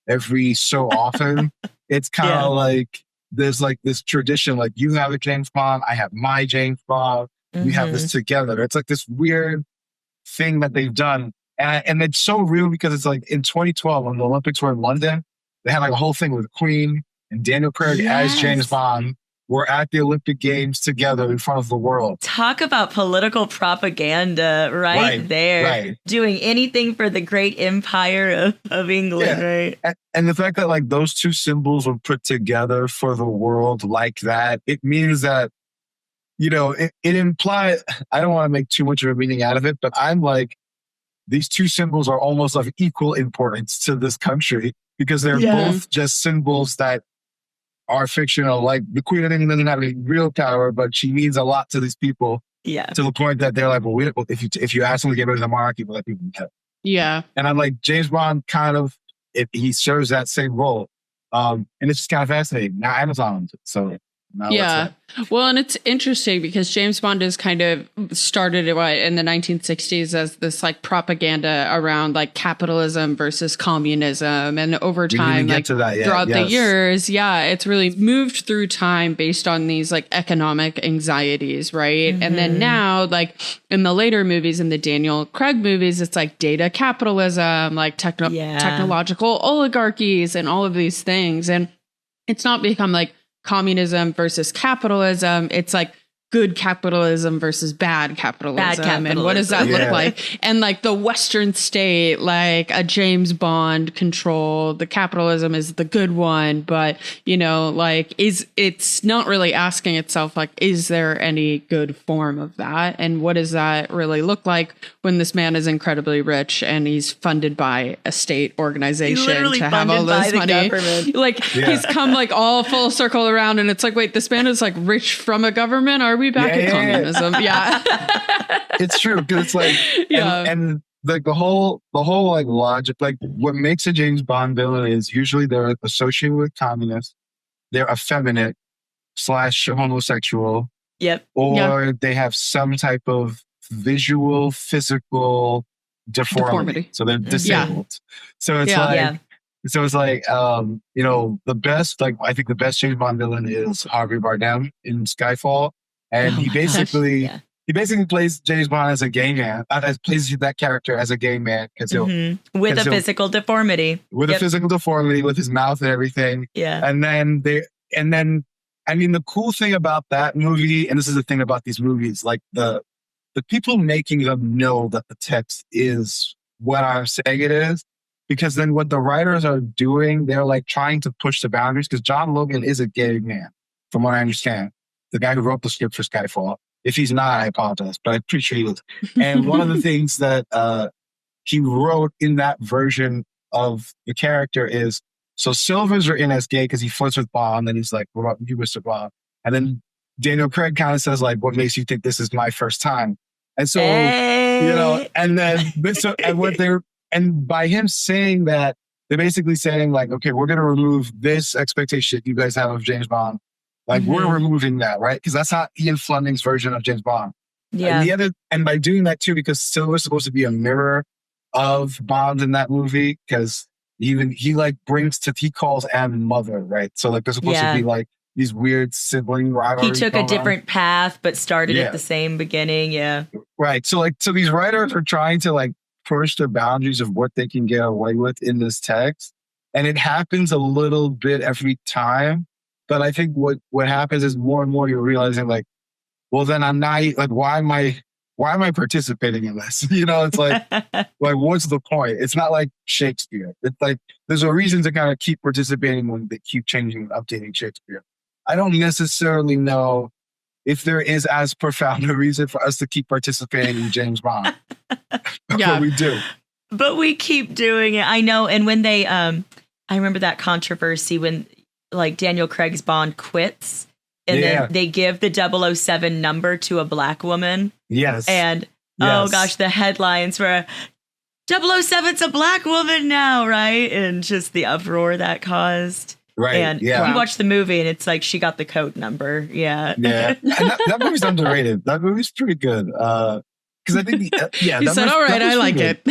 S3: every so often. It's kind of like there's like this tradition, like you have a James Bond, I have my James Bond, we have this together. It's like this weird thing that they've done. And it's so real because it's like in 2012 when the Olympics were in London, they had like a whole thing with Queen and Daniel Craig as James Bond were at the Olympic Games together in front of the world.
S1: Talk about political propaganda right there.
S3: Right.
S1: Doing anything for the great empire of England, right?
S3: And the fact that like those two symbols were put together for the world like that, it means that, you know, it implies, I don't want to make too much of a meaning out of it, but I'm like, these two symbols are almost of equal importance to this country because they're both just symbols that are fictional. Like the Queen of England doesn't have any real power, but she means a lot to these people. Yeah. To the point that they're like, well, if you ask them to get rid of the monarchy, we'll let people get. Yeah. And I'm like, James Bond kind of, he serves that same role. And it's just kind of fascinating. Now Amazon owns it, so.
S2: Yeah. Well, and it's interesting because James Bond is kind of started in the 1960s as this like propaganda around like capitalism versus communism. And over time, like throughout the years, it's really moved through time based on these like economic anxieties. Right. And then now, like in the later movies, in the Daniel Craig movies, it's like data capitalism, like technological oligarchies and all of these things. And it's not become like communism versus capitalism. It's like good capitalism versus bad capitalism. And what does that look like? And like the Western state, like a James Bond control, the capitalism is the good one, but you know, like it's not really asking itself like, is there any good form of that? And what does that really look like when this man is incredibly rich and he's funded by a state organization to have all this money? Like he's come like all full circle around and it's like, wait, this man is like rich from a government? Are we back at communism?
S3: It's true because it's like and like the whole like logic, like what makes a James Bond villain is usually they're associated with communists, they're effeminate / homosexual, or they have some type of visual physical deformity. So they're disabled. So it's So it's like, you know, the best, like, I think the best James Bond villain is Harvey Bardem in Skyfall. And he basically plays James Bond as a gay man, plays that character as a gay man.
S1: With a physical deformity.
S3: With a physical deformity, with his mouth and everything. Yeah. And then, I mean, the cool thing about that movie, and this is the thing about these movies, like the people making them know that the text is what I'm saying it is. Because then what the writers are doing, they're like trying to push the boundaries because John Logan is a gay man, from what I understand. The guy who wrote the script for Skyfall. If he's not, I apologize, but I appreciate it. And one of the things that he wrote in that version of the character is, so Silver's written as gay because he flirts with Bond, and he's like, what about you, Mr. Bond? And then Daniel Craig kind of says like, what makes you think this is my first time? And so, you know, and then, and by him saying that, they're basically saying like, okay, we're going to remove this expectation you guys have of James Bond. Like we're removing that, right? Because that's not Ian Fleming's version of James Bond. Yeah. And by doing that too, because Silver's supposed to be a mirror of Bond in that movie, because he calls Anne mother, right? So like there's supposed to be like these weird sibling rivalries.
S1: He took a different path, but started at the same beginning. Yeah.
S3: Right. So these writers are trying to like push the boundaries of what they can get away with in this text. And it happens a little bit every time. But I think what happens is more and more you're realizing like, well, then I'm not like, why am I participating in this? You know, it's like, what's the point? It's not like Shakespeare. It's like, there's a reason to kind of keep participating when they keep changing and updating Shakespeare. I don't necessarily know if there is as profound a reason for us to keep participating in James Bond. But we do.
S1: But we keep doing it. I know. And when they, I remember that controversy when like Daniel Craig's Bond quits, and then they give the 007 number to a black woman.
S3: Yes.
S1: And oh gosh, the headlines were 007's a black woman now, right? And just the uproar that caused.
S3: Right.
S1: And you watch the movie and it's like she got the code number. Yeah.
S3: Yeah. And that movie's underrated. That movie's pretty good. Because I think
S2: you said, all right, I like it.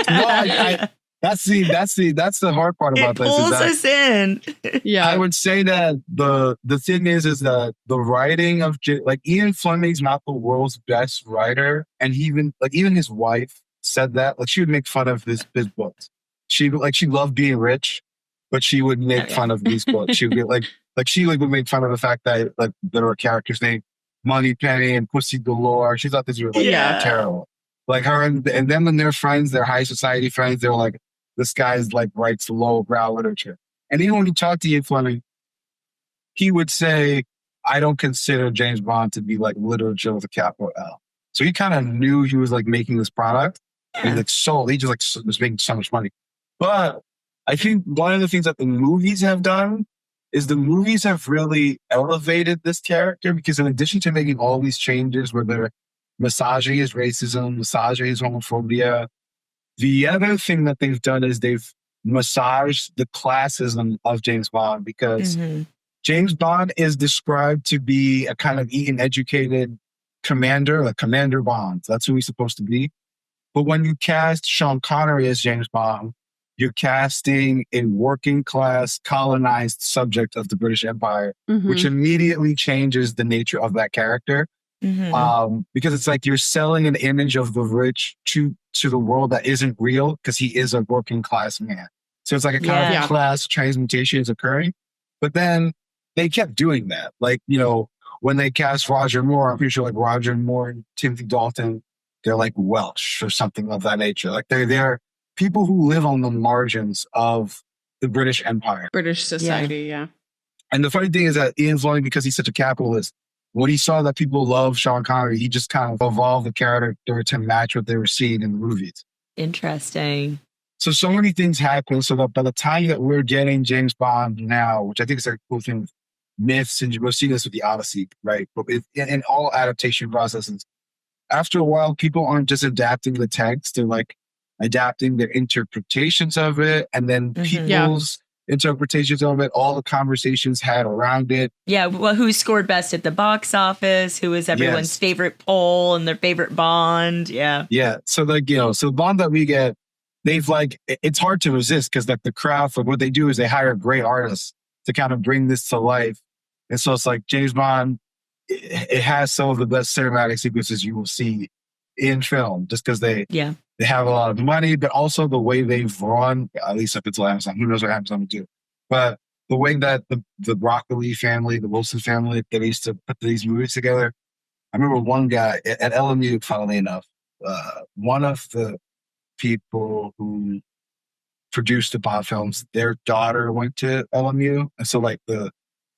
S3: No, that's the hard part about this.
S1: Pulls us in.
S3: Yeah. I would say that the thing is that the writing of Ian Fleming's not the world's best writer, and even his wife said that. Like, she would make fun of his books. She loved being rich, but she would make fun of these books. She would be she would make fun of the fact that there were characters named Money Penny and Pussy Galore. She thought these were terrible. Like her and them and their friends, their high society friends, they were like, this guy's writes low brow literature. And even when he talked to Ian Fleming, he would say, I don't consider James Bond to be literature with a capital L. So he kind of knew he was making this product. And he just was making so much money. But I think one of the things that the movies have done is the movies have really elevated this character, because in addition to making all these changes where they're misogyny is racism, misogyny is homophobia, the other thing that they've done is they've massaged the classism of James Bond, because James Bond is described to be a kind of Eton-educated commander, like Commander Bond. That's who he's supposed to be. But when you cast Sean Connery as James Bond, you're casting a working class, colonized subject of the British Empire, which immediately changes the nature of that character. Because it's like you're selling an image of the rich to the world that isn't real, because he is a working class man. So it's like a kind of class transmutation is occurring. But then they kept doing that. When they cast Roger Moore, I'm pretty sure Roger Moore and Timothy Dalton, they're Welsh or something of that nature. They're people who live on the margins of the British Empire.
S2: British society, yeah.
S3: And the funny thing is that Ian Fleming, because he's such a capitalist, when he saw that people love Sean Connery, he just kind of evolved the character to match what they were seeing in the movies.
S1: Interesting.
S3: So many things happen, so that by the time that we're getting James Bond now, which I think is a cool thing with myths, and we'll see this with the Odyssey, right? But in all adaptation processes, after a while, people aren't just adapting the text, they're adapting their interpretations of it, and then people's interpretations of it, all the conversations had around it.
S1: Yeah, well, who scored best at the box office? Who was everyone's favorite poll and their favorite Bond? Yeah.
S3: Yeah. So so the Bond that we get, they've it's hard to resist, because the crowd, what they do is they hire great artists to kind of bring this to life. And so it's James Bond, it has some of the best cinematic sequences you will see in film, just because they have a lot of money, but also the way they've run, at least up until Amazon. Who knows what Amazon will do? But the way that the Broccoli family, the Wilson family, they used to put these movies together. I remember one guy at LMU, funnily enough, one of the people who produced the Bond films, their daughter went to LMU. And so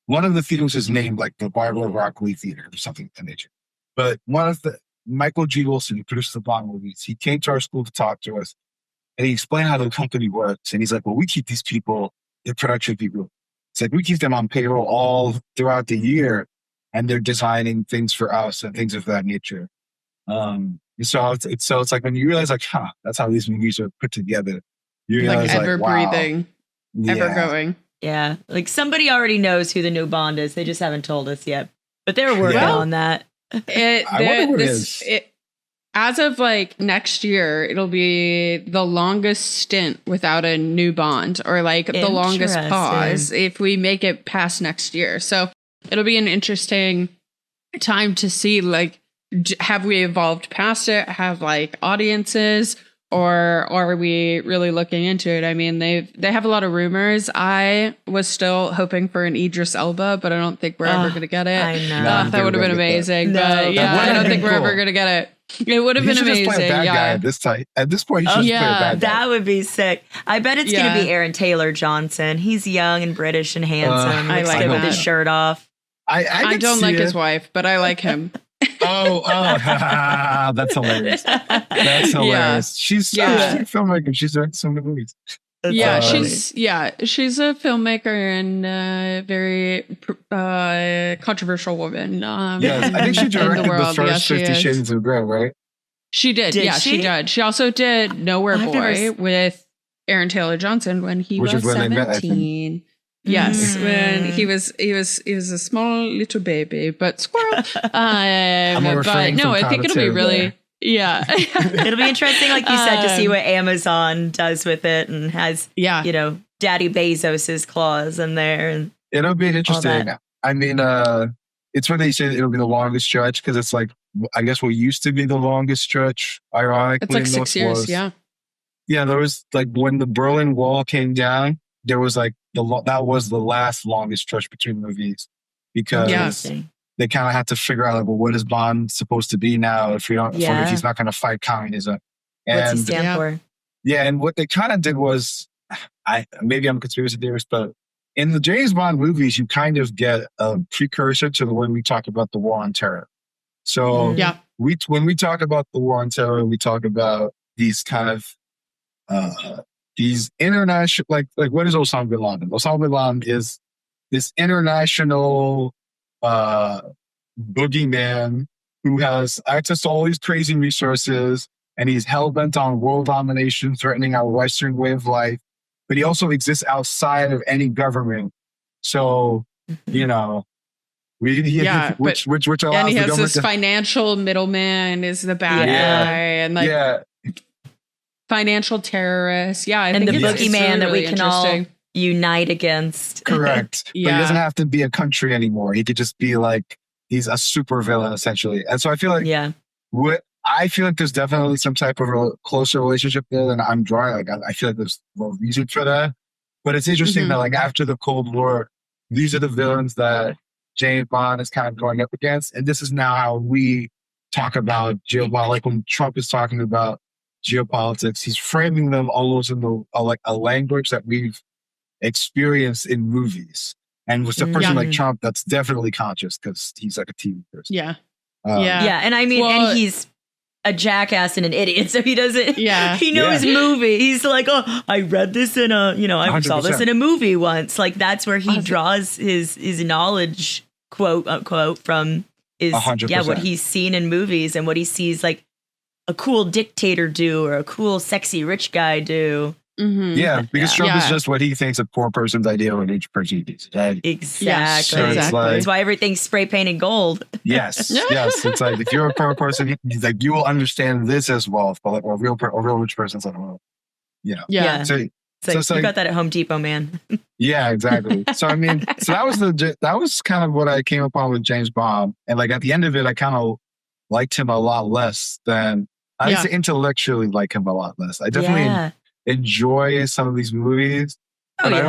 S3: one of the theaters is named the Barbara Broccoli Theater or something of that nature. But Michael G. Wilson, who produced the Bond movies, he came to our school to talk to us, and he explained how the company works. And he's like, well, we keep these people, they're production people. It's we keep them on payroll all throughout the year, and they're designing things for us and things of that nature. So it's when you realize that's how these movies are put together. You realize
S2: ever breathing,
S3: wow.
S2: ever going.
S1: Yeah, somebody already knows who the new Bond is. They just haven't told us yet, but they're working on that.
S3: I wonder what it is.
S2: As of next year, it'll be the longest stint without a new Bond, or the longest pause if we make it past next year. So it'll be an interesting time to see have we evolved past it? Have audiences, or are we really looking into it? I mean, they have a lot of rumors. I was still hoping for an Idris Elba, but I don't think we're ever going to get it.
S1: I know.
S2: That would have been amazing. But I don't think we're ever going to get it. It would have been amazing.
S3: Just play a bad guy at this time. At this point, he should just play a bad guy.
S1: That would be sick. I bet it's going to be Aaron Taylor Johnson. He's young and British and handsome.
S2: I like him
S1: with his shirt off.
S2: I don't like his wife, but I like him.
S3: That's hilarious. That's hilarious. She's a filmmaker. She's directed some good movies.
S1: That's
S2: Yeah,
S1: so funny.
S2: she's a filmmaker and very controversial woman.
S3: Yes, I think she
S2: in
S3: directed the
S2: world.
S3: first
S2: Yes, she
S3: 50
S2: is.
S3: Shades of Grey, right?
S2: She did.
S1: Did
S2: Yeah,
S1: she?
S2: she did. She also did Nowhere
S1: I've never
S2: Boy with Aaron Taylor Johnson when he
S3: Which
S2: was
S3: is when they met, I think.
S2: 17. Yes, when
S1: Mm.
S2: he was a small little baby, but squirrel.
S3: I'm
S2: But
S3: refraining
S2: no,
S3: from
S2: I think it'll be
S3: commentary
S2: really
S3: there.
S2: yeah.
S1: It'll be interesting, like you said, to see
S2: Um,
S1: what Amazon does with it and has,
S2: Yeah.
S1: you know, Daddy Bezos's claws in there. And
S3: It'll be interesting.
S1: that.
S3: I mean, it's when they say it'll be the longest stretch because it's like, I guess what used to be the longest stretch, ironically,
S2: It's like 6
S3: enough,
S2: years.
S3: was,
S2: Yeah.
S3: yeah, there was like when the Berlin Wall came down, there was like that was the last longest stretch between movies because
S2: Yeah.
S1: interesting.
S3: they kind of had to figure out like, well, what is Bond supposed to be now if if he's not going to fight communism?
S1: What's he
S3: And
S1: stand
S2: Yeah.
S1: for?
S3: yeah, and what they kind of did was, maybe I'm a conspiracy theorist, but in the James Bond movies, you kind of get a precursor to the way we talk about the War on Terror. So
S2: Yeah.
S3: when we talk about the War on Terror, we talk about these kind of these international, like what is Osama bin Laden? Osama bin Laden is this international boogeyman who has access to all these crazy resources, and he's hell bent on world domination, threatening our Western way of life. But he also exists outside of any government. So, you know, which
S2: and he
S3: allows
S2: has
S3: the government
S2: this
S3: to,
S2: financial middleman is the bad
S1: Yeah.
S2: guy and like
S3: yeah,
S2: financial terrorist. Yeah. I
S1: And
S2: think
S1: the
S2: it's
S1: boogeyman
S2: really,
S1: that we
S2: really
S1: can all
S2: interesting.
S1: unite against.
S3: correct. But he
S2: Yeah.
S3: doesn't have to be a country anymore. He could just be like, he's a super villain essentially. And so I feel like
S1: Yeah.
S3: I feel like there's definitely some type of closer relationship there than I'm drawing. Like I feel like there's more reason for that. But it's interesting
S2: Mhm.
S3: that like after the Cold War, these are the villains that James Bond is kind of going up against. And this is now how we talk about geopolitics. Like when Trump is talking about geopolitics, he's framing them almost in like a language that we've experienced in movies. And with a person
S2: Yeah.
S3: like Trump, that's definitely conscious because he's like a TV person.
S2: Yeah.
S3: Um,
S2: Yeah.
S1: Yeah. And I mean,
S2: Well-
S1: and he's a jackass and an idiot. So he doesn't,
S2: Yeah.
S1: he knows
S3: Yeah.
S1: movie. He's like, oh, I read this in I saw this
S3: 100%.
S1: in a movie once. Like that's where he
S2: 100%.
S1: draws his knowledge, quote unquote, from is
S3: 100%.
S1: what he's seen in movies and what he sees like a cool dictator do or a cool sexy rich guy do.
S2: Mhm.
S3: Yeah, because
S1: Yeah.
S3: Trump is
S2: Yeah.
S3: just what he thinks a poor person's ideal of each person is. And
S1: Exactly.
S3: So it's
S2: Exactly.
S3: like,
S1: That's why everything's spray painted gold.
S3: yes. It's like if you're a poor person, he's like you will understand this as wealth, but like a real rich person's like, well, you know.
S2: Yeah.
S3: So
S1: It's like,
S3: it's
S1: you
S3: like-
S1: got that at Home Depot, man.
S3: yeah, exactly. So I mean, so that was kind of what I came upon with James Bond, and like at the end of it, I kind of liked him a lot less than I used to intellectually like him a lot less. I definitely
S1: Yeah.
S3: enjoy some of these movies.
S1: Oh,
S3: But
S1: yeah.
S3: I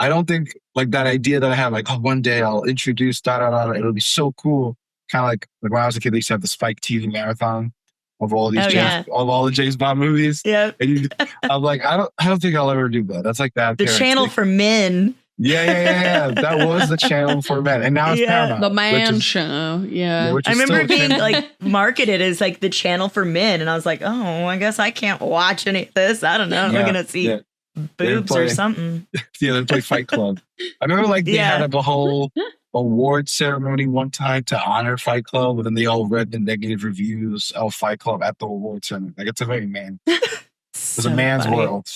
S3: don't think like that idea that I have, like, oh, one day I'll introduce it'll be so cool. Kind of like when I was a kid, they used to have the Spike TV marathon of all these of all the James Bond movies.
S1: Yeah.
S3: And I'm like, I don't think I'll ever do that. That's like bad.
S1: The channel for men.
S3: Yeah. That was the channel for men. And now it's Paramount.
S2: The
S3: which
S2: man
S3: is-
S2: show. Yeah.
S3: which
S1: I
S3: is
S1: remember it
S3: still a
S1: being
S3: channel.
S1: like marketed as like the channel for men. And I was like, oh, I guess I can't watch any of this. I don't know.
S3: Yeah,
S1: I'm going to see
S3: yeah.
S1: boobs or
S3: play-
S1: something.
S3: Yeah, they play Fight Club. I remember like they
S1: Yeah.
S3: had a whole award ceremony one time to honor Fight Club, and then they all read the negative reviews of Fight Club at the award ceremony. Like it's a very it's a man's world.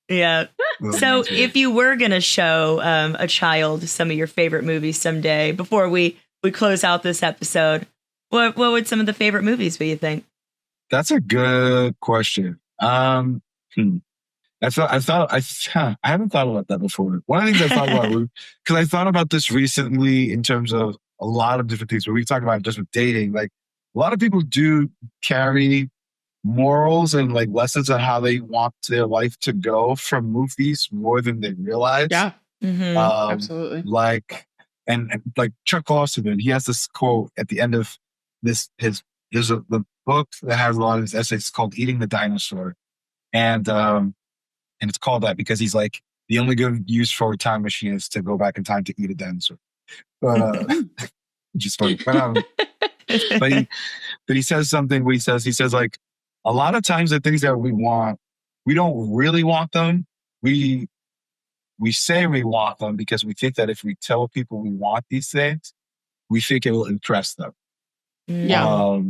S1: Yeah.
S3: It was a
S1: So
S3: man's world.
S1: if you were going to show a child some of your favorite movies someday, before we close out this episode, what would some of the favorite movies be, you think?
S3: That's a good question. I haven't thought about that before. One of the things I thought about, because I thought about this recently in terms of a lot of different things. Where we talk about just with dating, like a lot of people do carry morals and like lessons on how they want their life to go from movies more than they realize.
S2: Yeah.
S1: Mm-hmm.
S2: Absolutely.
S3: Like and like Chuck Losserman, he has this quote at the end of there's the book that has a lot of his essays. It's called Eating the Dinosaur, and it's called that because he's like the only good use for a time machine is to go back in time to eat a dinosaur. But which is funny. But he says something. He says like a lot of times the things that we want, we don't really want them. We say we want them because we think that if we tell people we want these things, we think it will impress them.
S2: Yeah.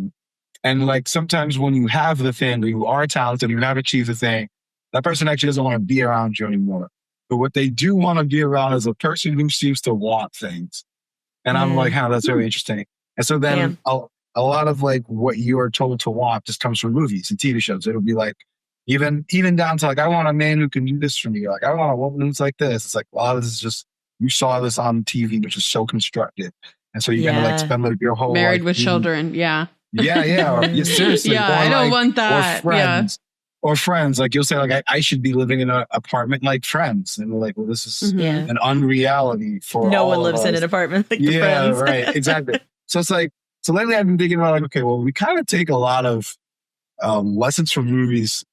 S3: And like sometimes when you have the thing, or you are talented, you have achieved the thing, that person actually doesn't want to be around you anymore. But what they do want to be around is a person who seems to want things. And I'm like, that's very interesting. And so then a lot of like what you are told to want just comes from movies and TV shows. It'll be like, even down to like, I want a man who can do this for me. Like, I want a woman who's like this. It's like, well, this is just, you saw this on TV, which is so constructed. And so you're going to like spend like your whole
S2: married
S3: life
S2: with children. Yeah.
S3: Yeah. Or, seriously.
S2: Yeah.
S3: Or
S2: I don't
S3: like,
S2: want that.
S3: Or friends. Like you'll say like, I should be living in an apartment like Friends. And we're like, well, this is an unreality for
S1: no
S3: all
S1: one lives in an apartment like the Friends.
S3: Yeah, right. Exactly. So it's like, so lately I've been thinking about like, okay, well, we kind of take a lot of lessons from movies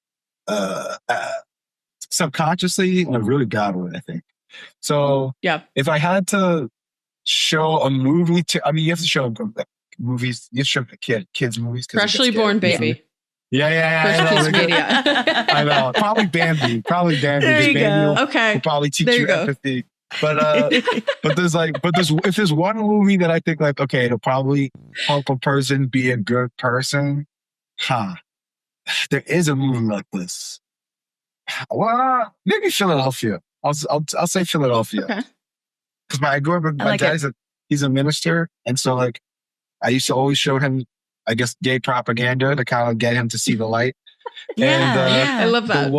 S3: subconsciously in a really bad way, I think. So if I had to show a movie you have to show movies, you have to show kids movies.
S2: Freshly born baby.
S3: Yeah.
S2: First kids media.
S3: I know. Probably Bambi.
S1: There you go.
S3: Will probably teach you empathy. But if there's one movie that I think like, okay, it'll probably help a person be a good person. There is a movie like this. Well, maybe Philadelphia. I'll say Philadelphia.
S2: Okay.
S3: Because I grew up with my dad. He's a minister, and so like I used to always show him, I guess, gay propaganda to kind of get him to see the light.
S2: I love that.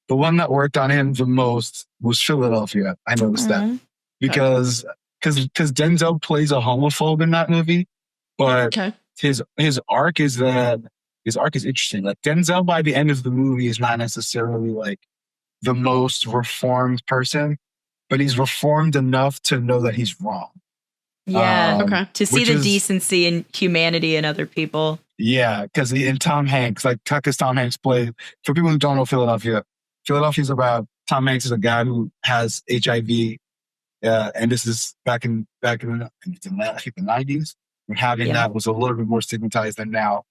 S3: The one that worked on him the most was Philadelphia. I noticed that because Denzel plays a homophobe in that movie, but his arc is interesting. Like Denzel by the end of the movie is not necessarily like the most reformed person, but he's reformed enough to know that he's wrong.
S1: Yeah. To see the decency and humanity in other people. Yeah,
S3: because in Tom Hanks, Tom Hanks played, for people who don't know Philadelphia's about, Tom Hanks is a guy who has HIV, and this is back in the 90s, when having that was a little bit more stigmatized than now.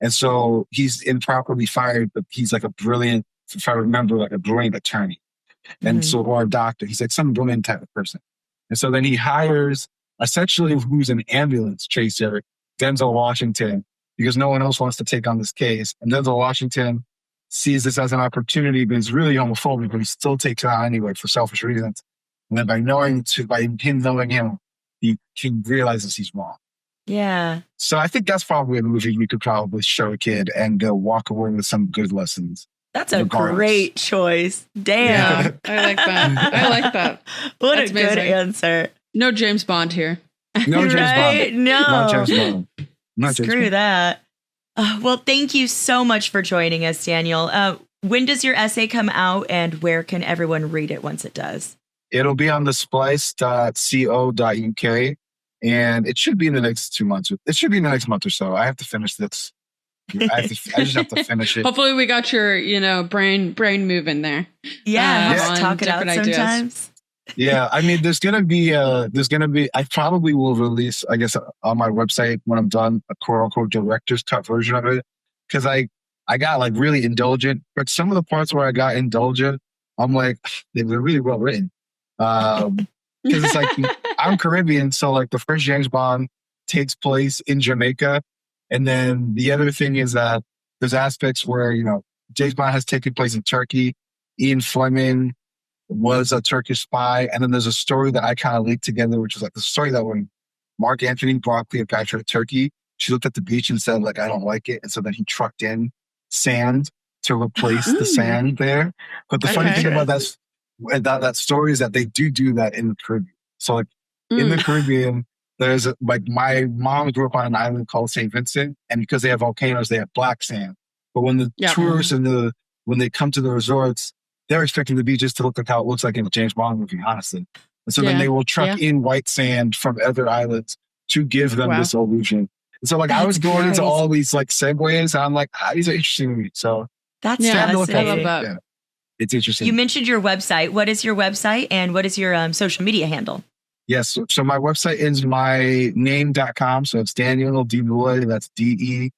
S3: And so he's improperly fired, but he's like a brilliant, if I remember, like a brilliant attorney. And so, or a doctor, he's like some brilliant type of person. And so then he hires essentially who's an ambulance chaser, Denzel Washington, because no one else wants to take on this case. And Denzel Washington sees this as an opportunity, but he's really homophobic, but he still takes it on anyway for selfish reasons. And then by him knowing him, he realizes he's wrong.
S1: Yeah.
S3: So I think that's probably a movie you could probably show a kid and walk away with some good lessons.
S1: That's a great choice. Damn.
S2: Yeah, I like that.
S1: What a good answer.
S2: No James Bond here.
S3: No James Bond.
S1: No.
S3: Not James Bond.
S1: Screw that. Well, thank you so much for joining us, Daniel. When does your essay come out and where can everyone read it once it does?
S3: It'll be on the splice.co.uk and it should be in the next 2 months. It should be in the next month or so. I have to finish this. I just have to finish it.
S2: Hopefully we got your, brain moving there.
S1: Yeah. Talk it out sometimes.
S3: Yeah. I mean, there's going to be, I probably will release, I guess, on my website when I'm done, a quote unquote director's cut version of it. Cause I got like really indulgent, but some of the parts where I got indulgent, I'm like, they were really well written. Cause it's like, I'm Caribbean. So like the first James Bond takes place in Jamaica. And then the other thing is that there's aspects where, James Bond has taken place in Turkey. Ian Fleming was a Turkish spy. And then there's a story that I kind of linked together, which is like the story that when Mark Anthony brought Cleopatra to Turkey, she looked at the beach and said, like, I don't like it. And so then he trucked in sand to replace the sand there. But the funny thing about that story is that they do that in the Caribbean. So like in the Caribbean, there's like my mom grew up on an island called St. Vincent, and because they have volcanoes, they have black sand. But when the tourists and when they come to the resorts, they're expecting the beaches to look like how it looks like in a James Bond movie, honestly. And so then they will truck in white sand from other islands to give them this illusion. And so like I was going into all these like segues, and I'm like, these are interesting to me. So
S1: that's fascinating.
S2: I love that.
S3: Yeah, it's interesting.
S1: You mentioned your website. What is your website and what is your social media handle?
S3: Yes. So my website is my name.com. So it's Daniel D. Boulay. That's DEBOULAY.com.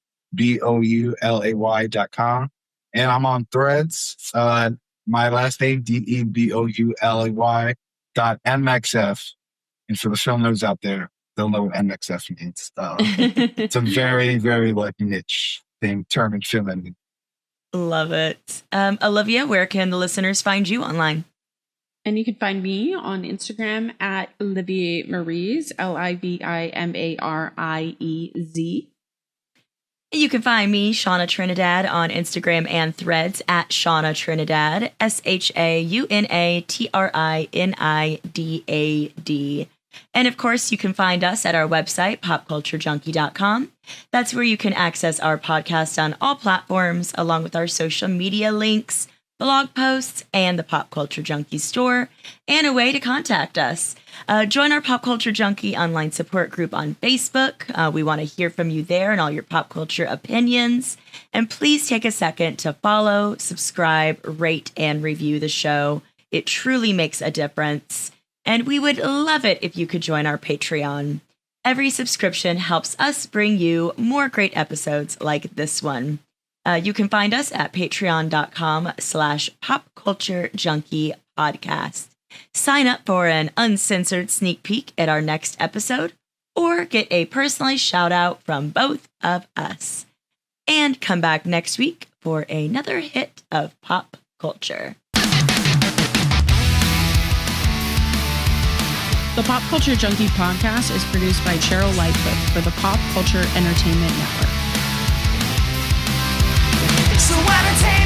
S3: And I'm on Threads. My last name, DEBOULAY.MXF. And for the film nerds out there, they'll know what MXF means. It's a very, very like niche term in film editing.
S1: Love it. Olivia, where can the listeners find you online?
S2: And you can find me on Instagram at Olivia Maries, LIVIMARIEZ.
S1: You can find me, Shauna Trinidad, on Instagram and Threads at Shauna Trinidad, SHAUNATRINIDAD. And of course, you can find us at our website, popculturejunkie.com. That's where you can access our podcast on all platforms, along with our social media links, blog posts, and the Pop Culture Junkie store, and a way to contact us. Join our Pop Culture Junkie online support group on Facebook. We want to hear from you there and all your pop culture opinions. And please take a second to follow, subscribe, rate, and review the show. It truly makes a difference. And we would love it if you could join our Patreon. Every subscription helps us bring you more great episodes like this one. You can find us at patreon.com/popculturejunkiepodcast. Sign up for an uncensored sneak peek at our next episode, or get a personalized shout out from both of us. And come back next week for another hit of pop culture.
S2: The Pop Culture Junkie podcast is produced by Cheryl Lightfoot for the Pop Culture Entertainment Network.
S4: So entertain